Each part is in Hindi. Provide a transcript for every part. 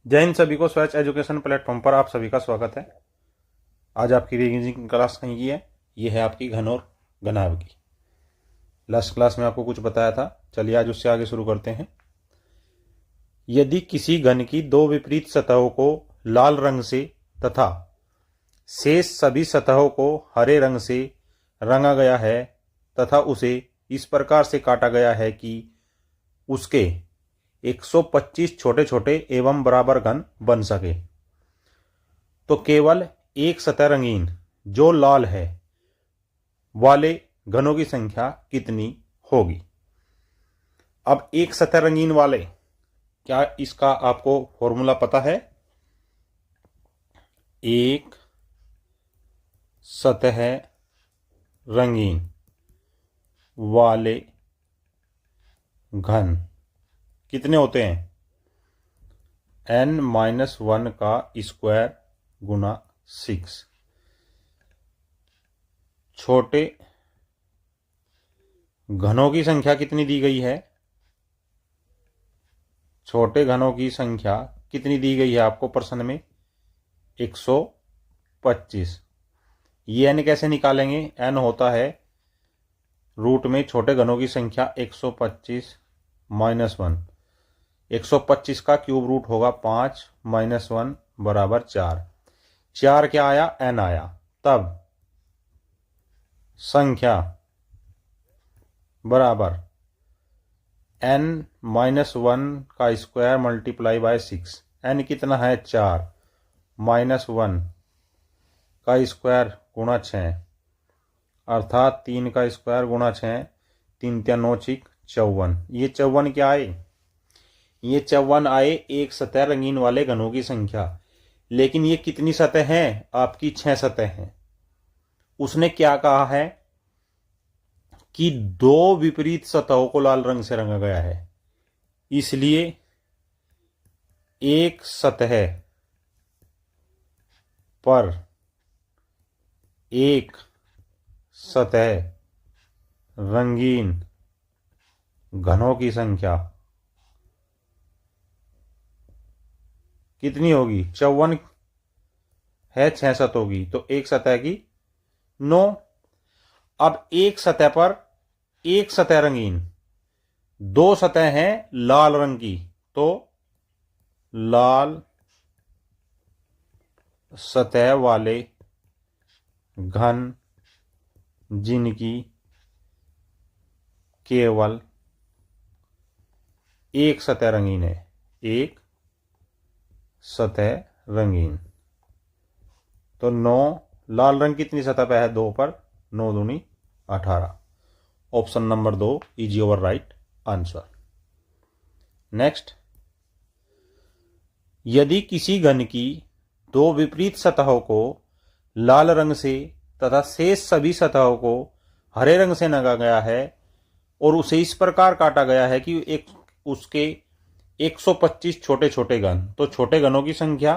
जय हिंद सभी को। स्वच्छ एजुकेशन प्लेटफॉर्म पर आप सभी का स्वागत है। आज आपकी रिवीजन क्लास कहीं की है, ये है आपकी घन और घनाभ की। लास्ट क्लास में आपको कुछ बताया था, चलिए आज उससे आगे शुरू करते हैं। यदि किसी घन की दो विपरीत सतहों को लाल रंग से तथा शेष सभी सतहों को हरे रंग से रंगा गया है तथा उसे इस प्रकार से काटा गया है कि उसके 125 छोटे छोटे एवं बराबर घन बन सके, तो केवल एक सतह रंगीन जो लाल है वाले घनों की संख्या कितनी होगी। अब एक सतह रंगीन वाले, क्या इसका आपको फॉर्मूला पता है? एक सतह रंगीन वाले घन कितने होते हैं? n-1 का स्क्वायर गुना 6। छोटे घनों की संख्या कितनी दी गई है? छोटे घनों की संख्या कितनी दी गई है आपको प्रश्न में? 125। ये n कैसे निकालेंगे? n होता है रूट में छोटे घनों की संख्या 125 माइनस 1। 125 का क्यूब रूट होगा 5 माइनस 1 बराबर 4। 4 क्या आया? n आया। तब संख्या बराबर n-1 का स्क्वायर मल्टीप्लाई बाय 6। n कितना है? 4 माइनस 1 का स्क्वायर गुणा 6, अर्थात 3 का स्क्वायर गुणा 6, 3 × 9 = 54। ये 54 क्या आए? ये 54 आए एक सतह रंगीन वाले घनों की संख्या। लेकिन ये कितनी सतह हैं? आपकी 6 सतह हैं। उसने क्या कहा है कि दो विपरीत सतहों को लाल रंग से रंगा गया है, इसलिए एक सतह पर एक सतह रंगीन घनों की संख्या कितनी होगी? 54 है, 6 सतह होगी, तो एक सतह की 9। अब एक सतह पर एक सतह रंगीन, दो सतह हैं लाल रंग की, तो लाल सतह वाले घन जिनकी केवल एक सतह रंगीन है, एक सतह रंगीन, तो 9 लाल रंग कितनी सतह पे है? 2 पर, 9 दूनी 18। Option number 2 is your right answer. Next, यदि किसी घन की दो विपरीत सतहों को लाल रंग से तथा शेष सभी सतहों को हरे रंग से रंगा गया है और उसे इस प्रकार काटा गया है कि उसके 125 छोटे छोटे घन, तो छोटे घनों की संख्या,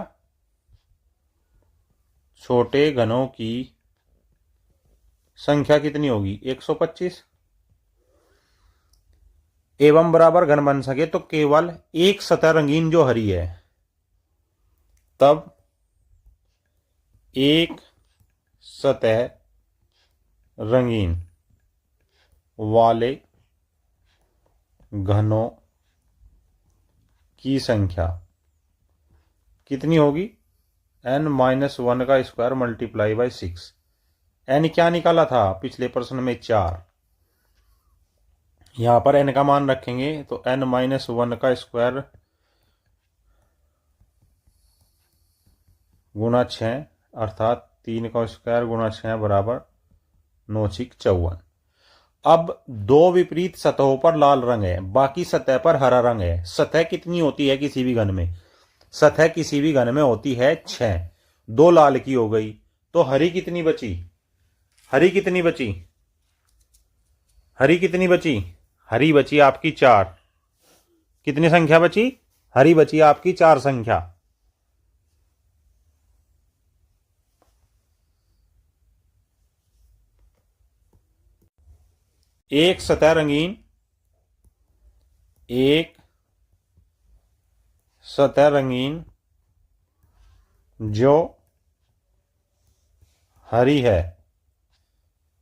छोटे घनों की संख्या कितनी होगी? 125 एवं बराबर घन बन सके, तो केवल एक सतह रंगीन जो हरी है, तब एक सतह रंगीन वाले घनों की संख्या कितनी होगी? n-1 का स्क्वायर मल्टीप्लाई बाय 6। n क्या निकाला था पिछले प्रश्न में? 4। यहां पर n का मान रखेंगे तो n-1 का स्क्वायर गुणा 6, अर्थात 3 का स्क्वायर गुणा 6 बराबर 9 × 54। अब दो विपरीत सतहों पर लाल रंग है, बाकी सतह पर हरा रंग है। सतह कितनी होती है किसी भी घन में? सतह किसी भी घन में होती है 6। 2 लाल की हो गई, तो हरी कितनी बची? हरी कितनी बची? हरी कितनी बची? हरी बची आपकी 4। कितनी संख्या बची? हरी बची आपकी 4 संख्या। एक सतह रंगीन, एक सतह रंगीन जो हरी है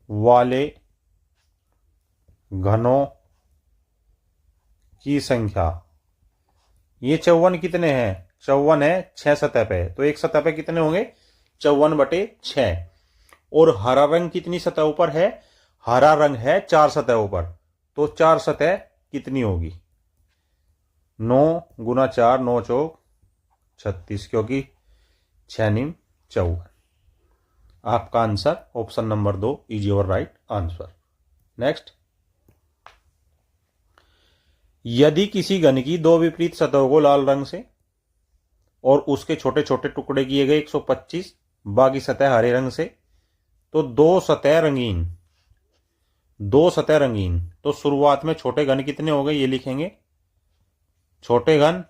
वाले घनों की संख्या। ये 54 कितने हैं? 54 है 6 सतह पे, तो एक सतह पे कितने होंगे? 54/6। और हरा रंग कितनी सतह ऊपर है? हरा रंग है 4 सतह ऊपर, तो 4 सतह कितनी होगी? 9 गुना 4, 9 चौक 36, क्योंकि 6 नीम 54। आपका answer option number 2 is your right answer. Next, यदि किसी घन की दो विपरीत सतहों को लाल रंग से और उसके छोटे छोटे टुकड़े किए गए 125, बाकी सतह हरे रंग से, तो दो सतह रंगीन। तो शुरुआत में छोटे घन कितने हो गए ये लिखेंगे। छोटे घन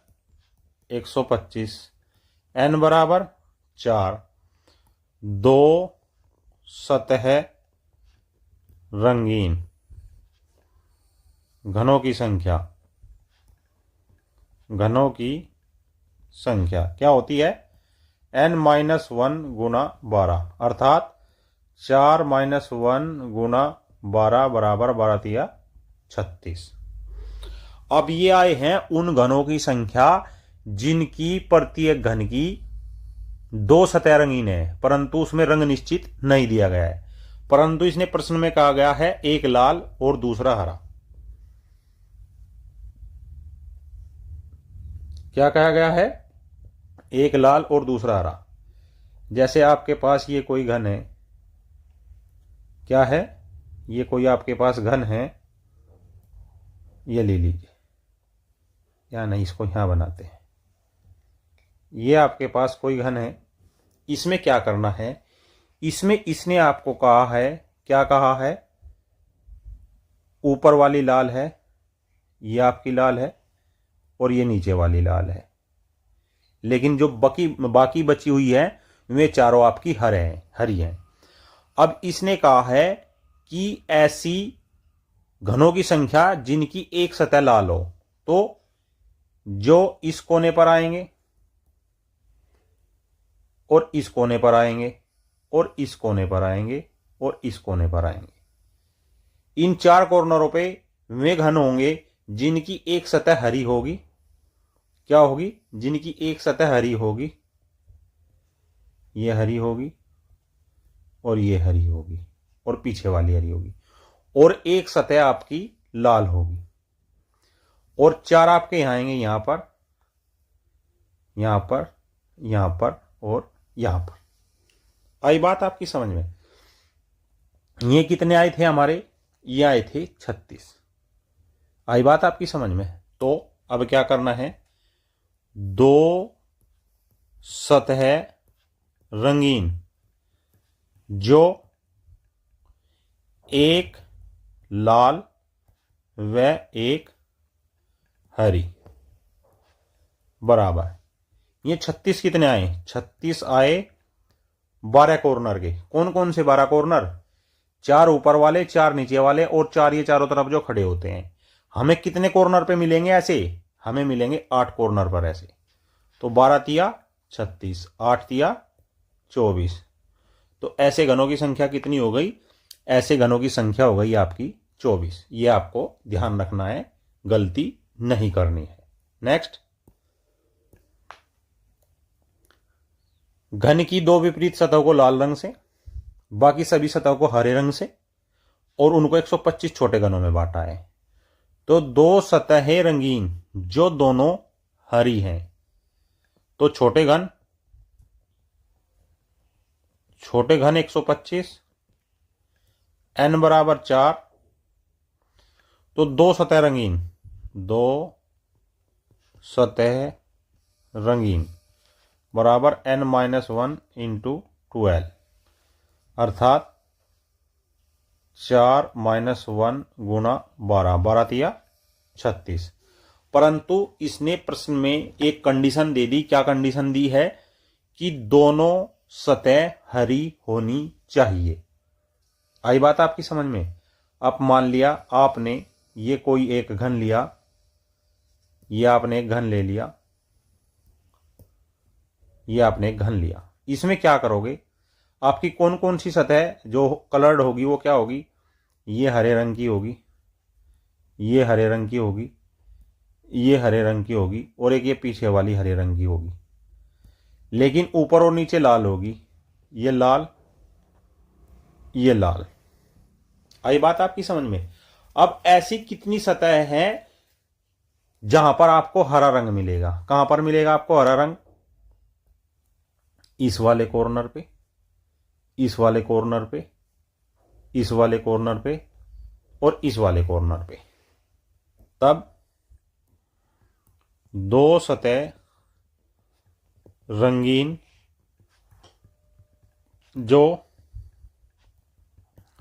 125, n बराबर 4, दो सतह रंगीन घनों की संख्या क्या होती है? n-1 गुना 12, अर्थात 4 - 1 गुना 12 बराबर 12 तिया 36। अब ये आए हैं उन घनों की संख्या जिनकी प्रत्येक घन की दो सतह रंगीन है, परंतु उसमें रंग निश्चित नहीं दिया गया है, परंतु इसने प्रश्न में कहा गया है एक लाल और दूसरा हरा। क्या कहा गया है? एक लाल और दूसरा हरा। जैसे आपके पास ये कोई घन है, क्या है? ये कोई आपके पास घन है, ये ले लीजिए, या नहीं इसको यहां बनाते हैं। ये आपके पास कोई घन है, इसमें क्या करना है? इसमें इसने आपको कहा है, क्या कहा है? ऊपर वाली लाल है, ये आपकी लाल है, और ये नीचे वाली लाल है, लेकिन जो बाकी बची हुई है वे चारों आपकी हरी हैं। अब इसने कहा है कि ऐसी घनों की संख्या जिनकी एक सतह लाल हो, तो जो इस कोने पर आएंगे और इस कोने पर आएंगे और इस कोने पर आएंगे और इस कोने पर आएंगे, इन चार कॉर्नरों पे वे घन होंगे जिनकी एक सतह हरी होगी। क्या होगी? जिनकी एक सतह हरी होगी, ये हरी होगी और ये हरी होगी और पीछे वाली हरी होगी, और एक सतह आपकी लाल होगी, और चार आपके यहां आएंगे, यहां पर, यहां पर, यहां पर और यहां पर। आई बात आपकी समझ में? ये कितने आए थे हमारे? ये आए थे 36। आई बात आपकी समझ में? तो अब क्या करना है? दो सतह रंगीन जो एक लाल व एक हरी बराबर, ये 36 कितने आए? 36 आए 12 कॉर्नर के। कौन कौन से 12 कॉर्नर? 4 ऊपर वाले, 4 नीचे वाले, और 4 ये चारों तरफ जो खड़े होते हैं। हमें कितने कॉर्नर पे मिलेंगे ऐसे? हमें मिलेंगे 8 कॉर्नर पर ऐसे। तो 12 तिया 36, 8 तिया 24। तो ऐसे घनों की संख्या कितनी हो गई? ऐसे घनों की संख्या हो गई आपकी 24। ये आपको ध्यान रखना है, गलती नहीं करनी है। नेक्स्ट, घन की दो विपरीत सतहों को लाल रंग से, बाकी सभी सतहों को हरे रंग से, और उनको 125 छोटे घनों में बांटा है। तो दो सतहें रंगीन जो दोनों हरी हैं, तो छोटे घन 125, n बराबर 4, तो दो सतह रंगीन बराबर n-1 इंटू 12, अर्थात 4 - 1 गुना 12, 12 तिया 36। परंतु इसने प्रश्न में एक कंडीशन दे दी। क्या कंडीशन दी है? कि दोनों सतह हरी होनी चाहिए। आई बात आपकी समझ में? अब मान लिया आपने ये कोई एक घन लिया, ये आपने एक घन ले लिया, ये आपने घन लिया। इसमें क्या करोगे, आपकी कौन कौन सी सतह जो कलर्ड होगी वो क्या होगी, ये हरे रंग की होगी, ये हरे रंग की होगी, ये हरे रंग की होगी, और एक ये पीछे वाली हरे रंग की होगी। लेकिन ऊपर और नीचे लाल होगी, ये लाल, ये लाल। आई बात आपकी समझ में। अब ऐसी कितनी सतह हैं जहां पर आपको हरा रंग मिलेगा। कहां पर मिलेगा आपको हरा रंग, इस वाले कॉर्नर पे, इस वाले कॉर्नर पे, इस वाले कॉर्नर पे, और इस वाले कॉर्नर पे। तब दो सतह रंगीन जो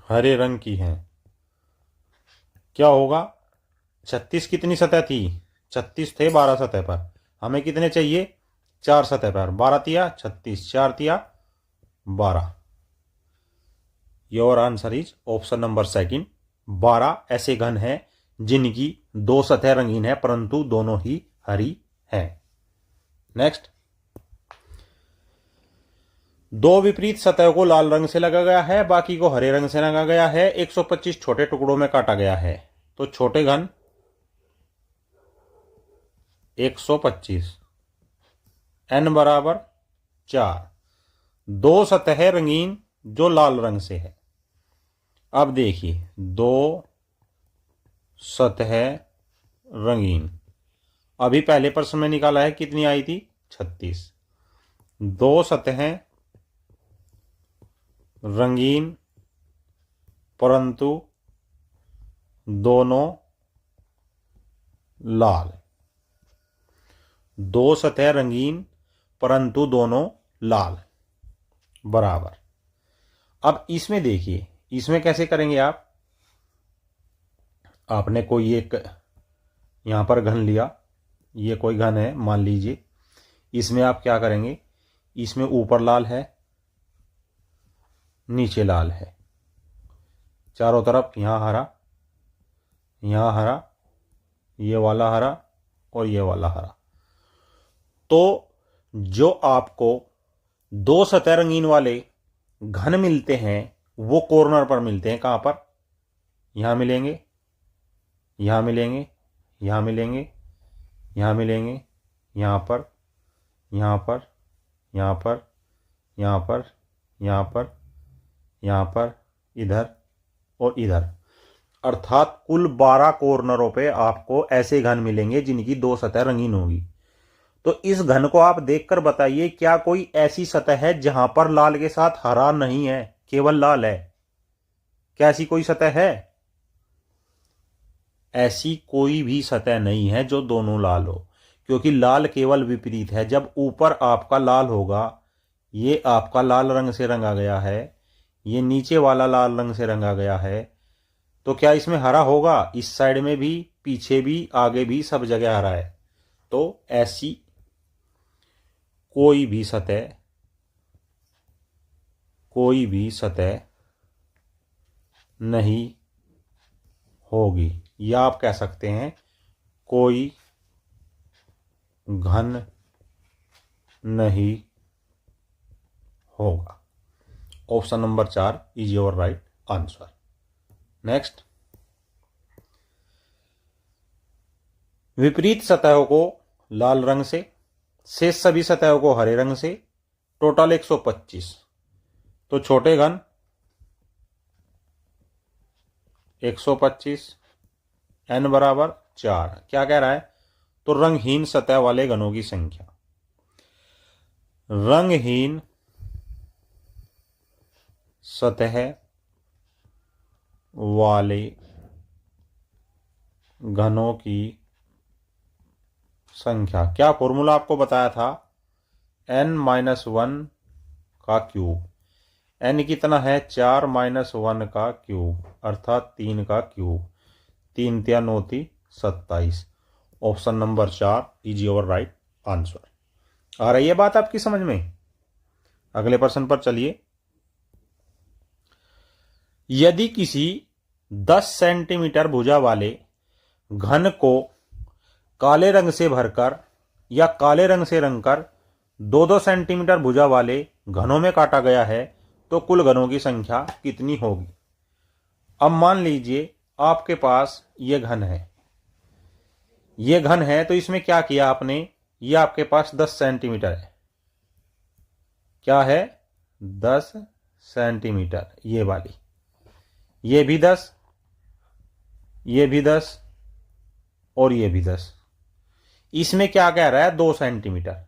हरे रंग की हैं, क्या होगा, 36 कितनी सतह थी, 36 थे 12 सतह पर, हमें कितने चाहिए, 4 सतह पर, 12 तिया 36, 4 तिया 12। Your answer is option number second. 12 ऐसे घन हैं जिनकी दो सतह रंगीन है परंतु दोनों ही हरी हैं। नेक्स्ट, दो विपरीत सतह को लाल रंग से लगा गया है, बाकी को हरे रंग से रंगा गया है, 125 छोटे टुकड़ों में काटा गया है। तो छोटे घन 125, n बराबर 4, दो सतह रंगीन जो लाल रंग से है। अब देखिए, दो सतह रंगीन, अभी पहले प्रश्न में निकाला है, कितनी आई थी, 36। दो सतह रंगीन परंतु दोनों लाल, दो सतह रंगीन परंतु दोनों लाल, बराबर। अब इसमें देखिए, इसमें कैसे करेंगे आप, आपने कोई एक यहां पर घन लिया, ये कोई घन है मान लीजिए, इसमें आप क्या करेंगे, इसमें ऊपर लाल है, नीचे लाल है, चारों तरफ यहां हरा, यहां हरा, ये वाला हरा और ये वाला हरा। तो जो आपको दो सतह रंगीन वाले घन मिलते हैं वो कॉर्नर पर मिलते हैं, कहां पर, यहां मिलेंगे, यहां मिलेंगे, यहां मिलेंगे, यहां मिलेंगे, यहां पर, यहां पर, यहां पर, यहां पर, यहां पर, यहां पर, इधर और इधर। अर्थात कुल 12 कॉर्नरों पे आपको ऐसे घन मिलेंगे जिनकी दो सतह रंगीन होगी। तो इस घन को आप देखकर बताइए, क्या कोई ऐसी सतह है जहां पर लाल के साथ हरा नहीं है, केवल लाल है, क्या ऐसी कोई सतह है, ऐसी कोई भी सतह नहीं है जो दोनों लाल हो, क्योंकि लाल केवल विपरीत है। जब ऊपर आपका लाल होगा, ये आपका लाल रंग से रंगा गया है, ये नीचे वाला लाल रंग से रंगा गया है, तो क्या इसमें हरा होगा, इस साइड में भी, पीछे भी, आगे भी, सब जगह हरा है। तो ऐसी कोई भी सतह नहीं होगी, या आप कह सकते हैं कोई घन नहीं होगा। Option number 4 is your right answer. Next, विपरीत सतहों को लाल रंग से, शेष सभी सतहों को हरे रंग से, टोटल 125। तो छोटे घन 125, n बराबर 4। क्या कह रहा है, तो रंगहीन सतह वाले घनों की संख्या, रंगहीन सतह वाले घनों की संख्या। क्या फॉर्मूला आपको बताया था, n-1 का क्यूब, n कितना है, 4-1 का क्यूब, अर्थात 3 का क्यूब, 3 तिया 9 ती 27। Option number 4 is your right answer. आ रही है बात आपकी समझ में। अगले प्रश्न पर चलिए। यदि किसी 10 सेंटीमीटर भुजा वाले घन को काले रंग से भरकर या काले रंग से रंगकर 2-2 सेंटीमीटर भुजा वाले घनों में काटा गया है तो कुल घनों की संख्या कितनी होगी। अब मान लीजिए आपके पास ये घन है, ये घन है, तो इसमें क्या किया आपने, ये आपके पास 10 सेंटीमीटर है, क्या है 10 सेंटीमीटर, ये वाली, ये भी 10, ये भी 10 और ये भी 10। इसमें क्या कह रहा है 2 सेंटीमीटर,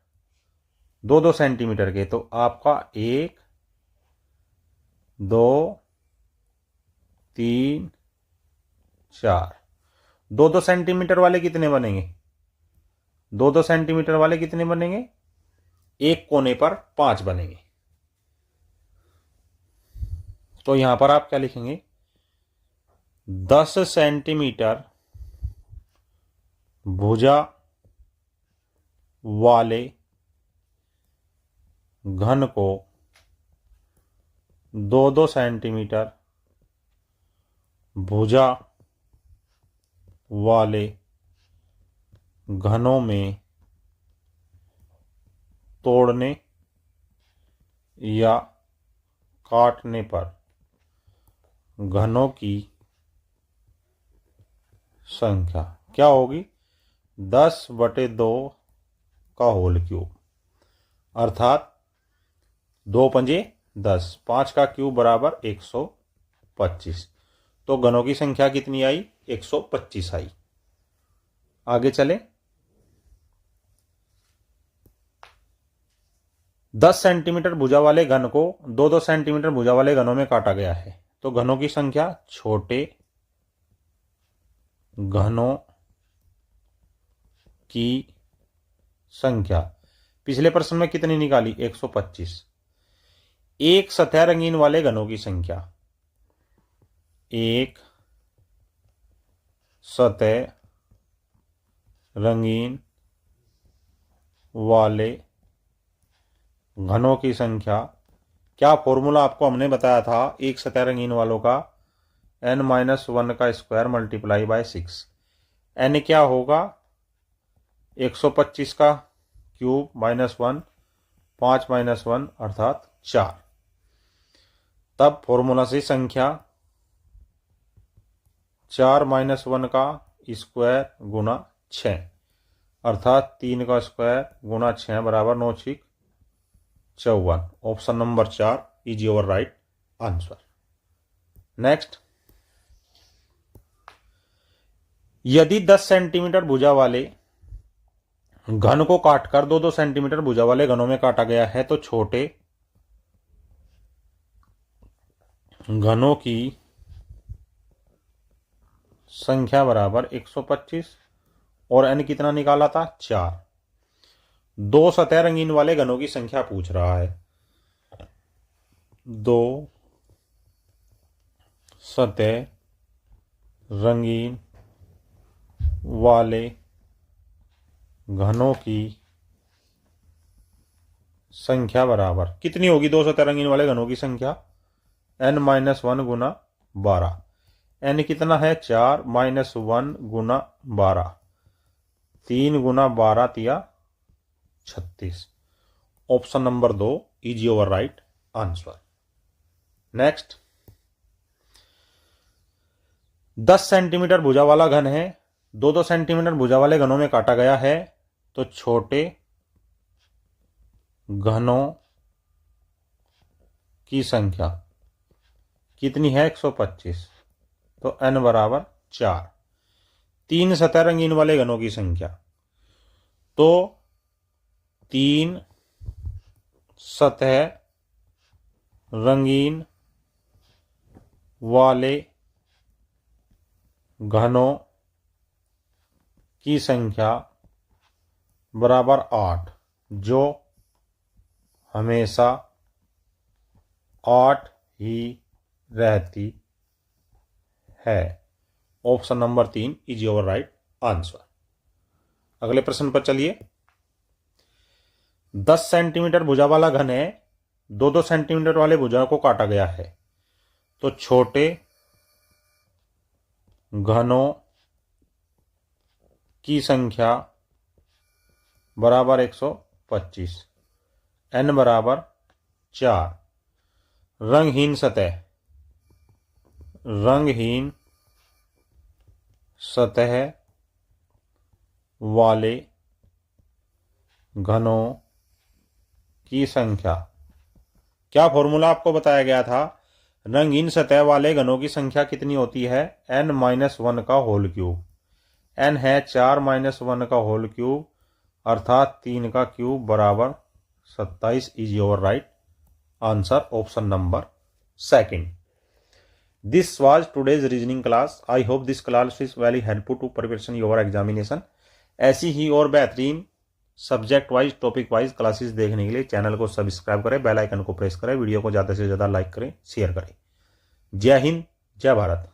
2-2 सेंटीमीटर के, तो आपका 1 2 3 4, 2-2 सेंटीमीटर वाले कितने बनेंगे, 2-2 सेंटीमीटर वाले कितने बनेंगे, एक कोने पर 5 बनेंगे। तो यहां पर आप क्या लिखेंगे, 10 सेंटीमीटर भुजा वाले घन को 2-2 सेंटीमीटर भुजा वाले घनों में तोड़ने या काटने पर घनों की संख्या क्या होगी, 10/2 का होल क्यूब, अर्थात 2 पंजे 10, 5 का क्यूब बराबर 125। तो घनों की संख्या कितनी आई, 125 आई। आगे चले, 10 सेंटीमीटर भुजा वाले घन को 2-2 सेंटीमीटर भुजा वाले घनों में काटा गया है तो घनों की संख्या छोटे घनों की संख्या पिछले प्रश्न में कितनी निकाली, 125। एक सतह रंगीन वाले घनों की संख्या, एक सतह रंगीन वाले घनों की संख्या, क्या फॉर्मूला आपको हमने बताया था एक सतह रंगीन वालों का, n-1 का स्क्वायर मल्टीप्लाई बाय 6। n क्या होगा, 125 का क्यूब -1, 5 - 1 अर्थात 4। तब फॉर्मूला से संख्या 4 - 1 का स्क्वायर गुना 6 अर्थात 3 का स्क्वायर गुना 6 बराबर 9 × 6 = 54। Option number 4 is your right answer. Next, यदि 10 सेंटीमीटर भुजा वाले घन को काटकर 2-2 सेंटीमीटर भुजा वाले घनों में काटा गया है तो छोटे घनों की संख्या बराबर 125 और n कितना निकाला था, 4। 2 सतह रंगीन वाले घनों की संख्या पूछ रहा है, 2 सतह रंगीन वाले घनों की संख्या बराबर कितनी होगी, 2 सतह रंगीन वाले घनों की संख्या n-1 गुना 12। n कितना है, 4 - 1 गुना 12, 3 गुना 12 तिया 36। Option number 2 is your right answer. Next, 10 centimetre भुजा वाला घन है, 2-2 सेंटीमीटर भुजा वाले घनों में काटा गया है तो छोटे घनों की संख्या कितनी है, 125। तो n बराबर 4। 3 सतह रंगीन वाले घनों की संख्या, तो 3 सतह रंगीन वाले घनों की संख्या बराबर 8, जो हमेशा 8 ही रहती है। Option number 3 is your right answer. अगले प्रश्न पर चलिए, 10 सेंटीमीटर भुजा वाला घन है, 2-2 सेंटीमीटर वाले भुजा को काटा गया है तो छोटे घनों की संख्या बराबर 125। n बराबर 4। रंगहीन सतह, रंगहीन सतह वाले घनों की संख्या। क्या फॉर्मूला आपको बताया गया था? रंगीन सतह वाले घनों की संख्या कितनी होती है? n-1 का होल क्यूब। n है 4-1 का होल क्यूब, अर्थात 3 का क्यूब बराबर 27 is your right answer, option number second. This was today's reasoning class. I hope this class is very helpful to preparation your examination. ऐसी ही और बेहतरीन subject wise, topic wise classes देखने के लिए चैनल को सब्सक्राइब करें, बेल आइकन को प्रेस करें, वीडियो को ज़्यादा से ज़्यादा लाइक करें, शेयर करें। जय हिंद, जय भारत।